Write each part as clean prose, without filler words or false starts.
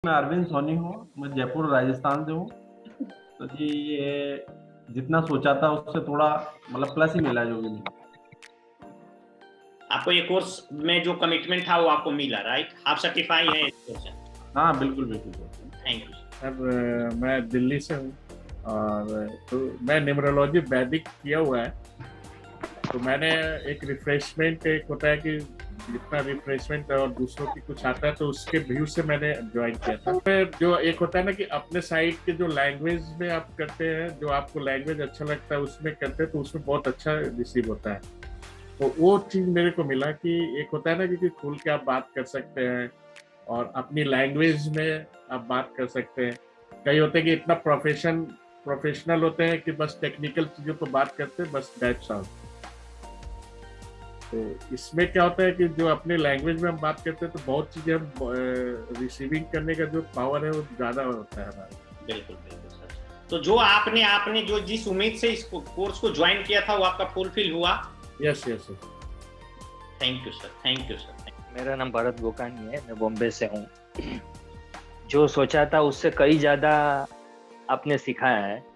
मैं अरविंद सोनी हूँ। मैं जयपुर राजस्थान से हूँ। तो जी ये जितना सोचा था उससे थोड़ा मतलब प्लस ही मिला जो भी मिला। आपको ये कोर्स में जो कमिटमेंट था वो आपको मिला, राइट? आप सर्टिफाई हैं इस कोर्स से? हाँ बिल्कुल बिल्कुल सर। Thank you. सर मैं दिल्ली से हूँ और तो मैं न्यूमरोलॉजी वैदिक किया हुआ है। तो मैंने एक रिफ्रेशमेंट, एक होता है कि जितना रिफ्रेशमेंट और दूसरों की कुछ आता है तो उसके व्यू से मैंने ज्वाइन किया था। फिर जो एक होता है ना कि अपने साइड के जो लैंग्वेज में आप करते हैं, जो आपको लैंग्वेज अच्छा लगता है उसमें करते हैं तो उसमें बहुत अच्छा रिसीव होता है। तो वो चीज मेरे को मिला कि एक होता है ना कि खुल के आप बात कर सकते हैं और अपनी लैंग्वेज में आप बात कर सकते हैं। कई होते हैं कि इतना प्रोफेशनल होते हैं कि बस टेक्निकल चीजों पर बात करते हैं, बस दैट्स ऑल। तो इसमें क्या होता है कि जो अपने लैंग्वेज में हम बात करते हैं तो बहुत चीजें हम रिसीविंग करने का जो पावर है वो ज्यादा होता है हमारा। बिल्कुल बिल्कुल सर। तो जो आपने आपने जो जिस उम्मीद से इस कोर्स को ज्वाइन किया था वो आपका फुलफिल हुआ? Yes yes yes. Thank you sir, thank you sir. मेरा नाम भरत गोकानी है, मैं बॉम्बे से हूँ। जो सोचा था उससे कई ज्यादा आपने सिखाया है।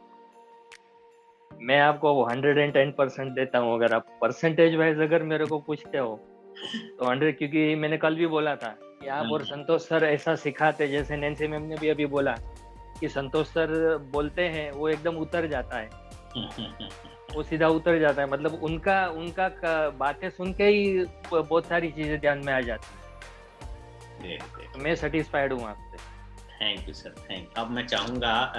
मैं आपको 110% देता हूँ। अगर आप परसेंटेज वाइज अगर मेरे को पूछते हो तो 100, क्योंकि मैंने कल भी बोला था कि आप और संतोष सर ऐसा सिखाते, जैसे नैन्सी मैम ने भी अभी बोला कि संतोष सर बोलते हैं वो एकदम उतर जाता है, वो सीधा उतर जाता है। मतलब उनका उनका बातें सुन के ही बहुत सारी चीजें ध्यान में आ जाती है। तो मैं सेटिस्फाइड हूँ आपसे। Thank you sir, thank. अब मैं चाहूंगा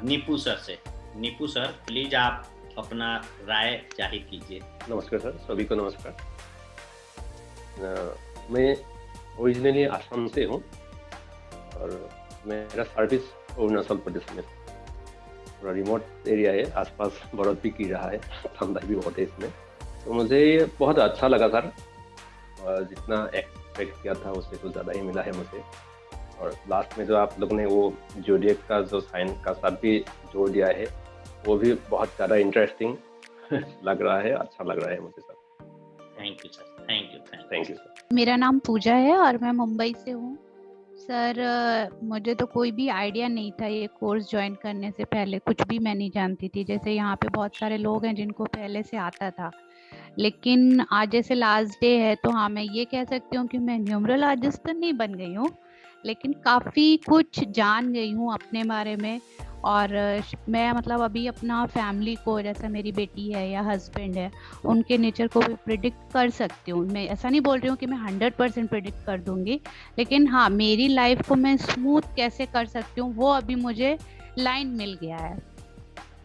नीपू सर से। नीपू सर प्लीज आप अपना राय जाहिर कीजिए। नमस्कार सर, सभी को नमस्कार। मैं ओरिजिनली आसाम से हूँ और मेरा सर्विस अरुणाचल प्रदेश में, थोड़ा रिमोट एरिया है, आसपास बर्फ भी गिर रहा है, ठंडा भी बहुत है इसमें। तो मुझे ये बहुत अच्छा लगा सर, और जितना एक्सपेक्ट किया था उससे तो ज़्यादा ही मिला है मुझे। और लास्ट में जो आप लोग ने वो जोडिएक का जो साइन का साथ भी जोड़ दिया है वो भी बहुत ज़्यादा इंटरेस्टिंग लग रहा है, अच्छा लग रहा है मुझे sir. Thank you sir, thank you thank you sir. मेरा नाम पूजा है और मैं मुंबई से हूँ। सर मुझे तो कोई भी आइडिया नहीं था ये कोर्स ज्वाइन करने से पहले, कुछ भी मैं नहीं जानती थी। जैसे यहाँ पे बहुत सारे लोग हैं जिनको पहले से आता था, लेकिन आज जैसे लास्ट डे है तो हाँ मैं ये कह सकती हूँ कि मैं न्यूमरोलॉजिस्ट तो नहीं बन गई हूँ, लेकिन काफ़ी कुछ जान गई हूँ अपने बारे में। और मैं मतलब अभी अपना फैमिली को, जैसा मेरी बेटी है या हस्बैंड है, उनके नेचर को भी प्रिडिक्ट कर सकती हूँ। मैं ऐसा नहीं बोल रही हूँ कि मैं 100% प्रिडिक्ट कर दूंगी, लेकिन हाँ मेरी लाइफ को मैं स्मूथ कैसे कर सकती हूँ वो अभी मुझे लाइन मिल गया है।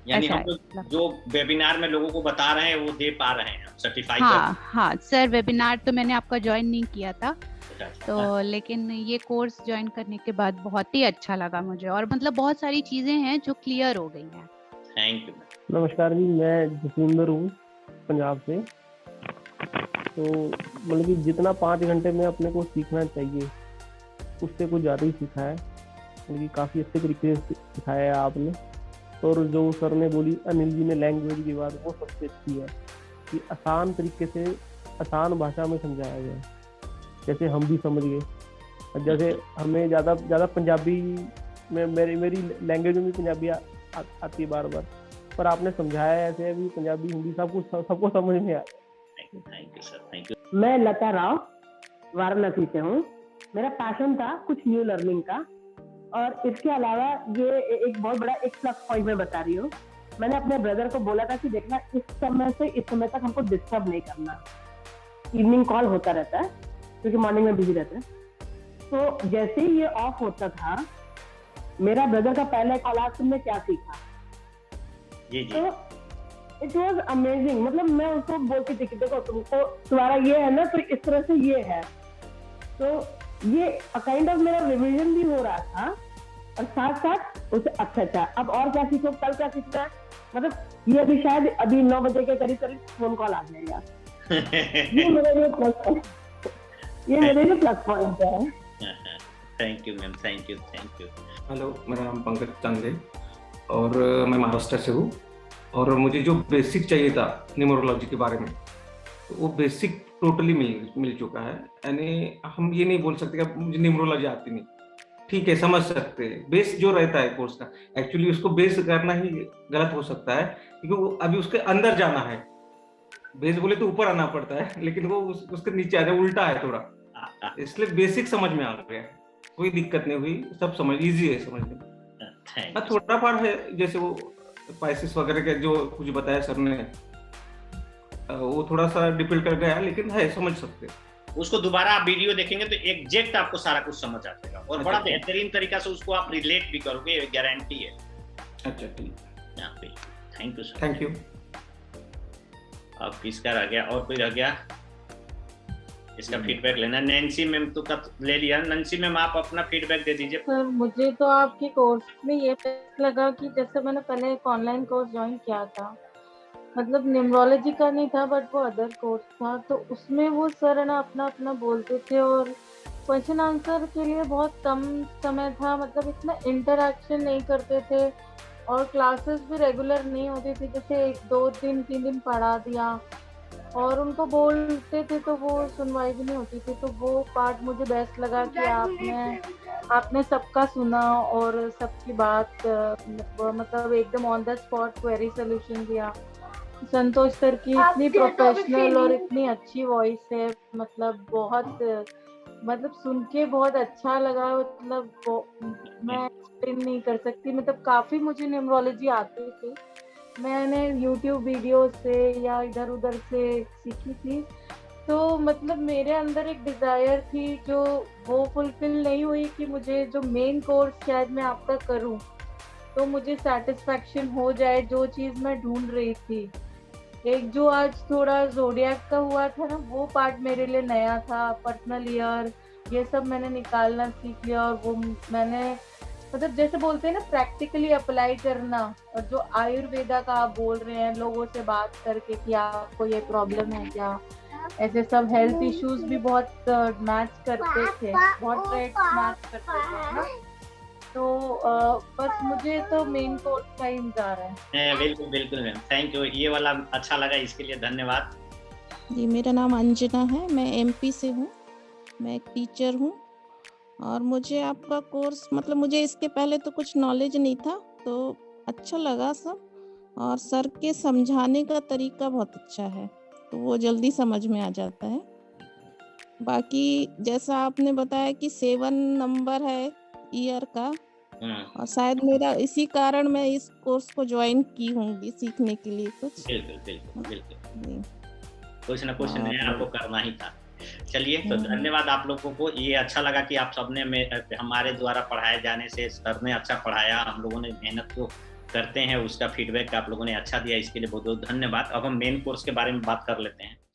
यानी ऐसा हम लोग जो वेबिनार में लोगों को बता रहे हैं वो दे पा रहे हैं, सर्टिफाई हाँ हाँ सर, वेबिनार तो मैंने आपका ज्वाइन नहीं किया था कर। तो, लेकिन ये कोर्स ज्वाइन करने के बाद बहुत ही अच्छा लगा मुझे, और मतलब बहुत सारी चीजें हैं जो क्लियर हो गई हैं। Thank you. नमस्कार जी, मैं जसविंदर हूँ पंजाब से। तो मतलब कि जितना 5 घंटे में अपने को सीखना चाहिए उससे कुछ ज़्यादा ही सीखा है। मतलब कि काफ़ी अच्छे तरीके से सिखाया है आपने। और जो सर ने बोली, अनिल जी ने लैंग्वेज की बात, वो सबसे अच्छी है कि आसान तरीके से आसान भाषा में समझाया गया, जैसे हम भी समझ गए। जैसे हमें ज़्यादा पंजाबी में मेरी लैंग्वेज में भी पंजाबी आती है बार बार, पर आपने समझाया है ऐसे भी पंजाबी हिंदी सबको समझ में आया। Thank you sir, thank you. मैं लता राव वाराणसी से हूँ। मेरा पैशन था कुछ न्यू लर्निंग का, और इसके अलावा ये एक बहुत बड़ा एक प्लस पॉइंट मैं बता रही हूँ। मैंने अपने ब्रदर को बोला था कि देखना इस समय से इस समय तक हमको डिस्टर्ब नहीं करना। इवनिंग कॉल होता रहता है क्योंकि मॉर्निंग में बिजी रहते हैं। तो जैसे ही ये ऑफ होता था, मेरा ब्रदर का पहला कॉल आज तुमने क्या सीखा। जी जी। तो इट वॉज अमेजिंग। मतलब मैं उसको बोलती थी कि देखो तुमको तुम्हारा ये है ना, तो इस तरह से ये है। तो ये काइंड ऑफ मेरा रिवीजन भी हो रहा था, और साथ साथ उसे अच्छा अब और क्या सीखो, कल क्या सीखना है। मतलब ये अभी शायद अभी 9 बजे के करीब फोन कॉल आ जाएगा। ये मेरे लिए प्लस पॉइंट है। Thank you ma'am, thank you, thank you. Hello, मेरा नाम पंकज चंद है और मैं महाराष्ट्र से हूँ। और मुझे जो बेसिक चाहिए था न्यूमरोलॉजी के बारे में, तो वो बेसिक टोटली मिल चुका है। यानी हम ये नहीं बोल सकते कि मुझे न्यूमरोलॉजी आती नहीं, ठीक है, समझ सकते हैं। बेस जो रहता है कोर्स का, एक्चुअली उसको बेस करना ही गलत हो सकता है, क्योंकि वो अभी उसके अंदर जाना है। बेस बोले तो ऊपर आना पड़ता है, लेकिन वो उसके नीचे आ जाए, उल्टा है थोड़ा, इसलिए बेसिक समझ में आ गया। कोई दिक्कत नहीं हुई, सब समझ इजी है समझने में। हाँ, थोड़ा पार्ट है, जैसे वो पाइसिस वगैरह के जो कुछ बताया सर ने, वो थोड़ा सा डिफिकल्ट कर गया, लेकिन है, समझ सकते हैं। उसको दोबारा आप वीडियो देखेंगे तो एग्जैक्ट आपको सारा कुछ समझ आ जाएगा, और बड़ा बेहतरीन तरीका से उसको आप रिलेट भी करोगे, गारंटी है। अच्छा, ठीक। यहाँ पे thank you sir. Thank you. अब किसका रह गया, और कोई रह गया इसका फीडबैक लेना? नैन्सी मैम तो का ले लिया। नैन्सी मैम, आप अपना फीडबैक दे दीजिए। सर, मुझे तो आपके कोर्स में ये लगा कि जैसे मैंने पहले एक ऑनलाइन कोर्स ज्वाइन किया था, मतलब न्यूमरोलॉजी का नहीं था बट वो अदर कोर्स था, तो उसमें वो सर ना अपना अपना बोलते थे और क्वेश्चन आंसर के लिए बहुत कम समय था, मतलब इतना इंटरेक्शन नहीं करते थे, और क्लासेस भी रेगुलर नहीं होती थी, जैसे 1 2 दिन 3 दिन पढ़ा दिया और उनको बोलते थे तो वो सुनवाई भी नहीं होती थी। तो वो पार्ट मुझे बेस्ट लगा कि आपने सबका सुना और सबकी बात मतलब एकदम on the spot query solution दिया। संतोष सर की इतनी प्रोफेशनल और इतनी अच्छी वॉइस है, मतलब बहुत, मतलब सुन के बहुत अच्छा लगा, मतलब मैं एक्सप्लेन नहीं कर सकती, मतलब काफ़ी मुझे न्यूमरोलॉजी आती थी, मैंने YouTube वीडियो से या इधर उधर से सीखी थी, तो मतलब मेरे अंदर एक डिज़ायर थी जो वो फुलफिल नहीं हुई कि मुझे जो मेन कोर्स शायद मैं आपका करूं तो मुझे सेटिस्फैक्शन हो जाए, जो चीज़ मैं ढूंढ रही थी। एक जो आज थोड़ा ज़ोडिएक का हुआ था ना, वो पार्ट मेरे लिए नया था, पर्सनल ईयर ये सब मैंने निकालना सीख लिया, और वो मैंने मतलब जैसे बोलते हैं ना प्रैक्टिकली अप्लाई करना, और जो आयुर्वेदा का आप बोल रहे हैं लोगों से बात करके कि आपको ये प्रॉब्लम है क्या, ऐसे सब हेल्थ इश्यूज भी बहुत मैच करते थे, बहुत ट्रेड्स मैच करते थे ना, तो बस मुझे तो मेन कोर्स का ही इंतजार है। बिल्कुल बिल्कुल मैम, थैंक यू, ये वाला अच्छा लगा, इसके लिए धन्यवाद। जी, मेरा नाम अंजना है, मैं MP से हूँ, मैं एक टीचर हूँ, और मुझे आपका कोर्स मतलब मुझे इसके पहले तो कुछ नॉलेज नहीं था, तो अच्छा लगा सब, और सर के समझाने का तरीका बहुत अच्छा है, तो वो जल्दी समझ में आ जाता है। बाकी जैसा आपने बताया कि 7 नंबर है ईयर का, और शायद मेरा इसी कारण मैं इस कोर्स को ज्वाइन की होंगी सीखने के लिए कुछ। बिल्कुल बिल्कुल बिल्कुल, कुछ ना कुछ नया आपको करना ही था। चलिए, तो धन्यवाद आप लोगों को, ये अच्छा लगा कि आप सबने हमारे द्वारा पढ़ाए जाने से सर ने अच्छा पढ़ाया, हम लोगों ने मेहनत को करते हैं, उसका फीडबैक आप लोगों ने अच्छा दिया, इसके लिए बहुत बहुत धन्यवाद। अब हम मेन कोर्स के बारे में बात कर लेते हैं।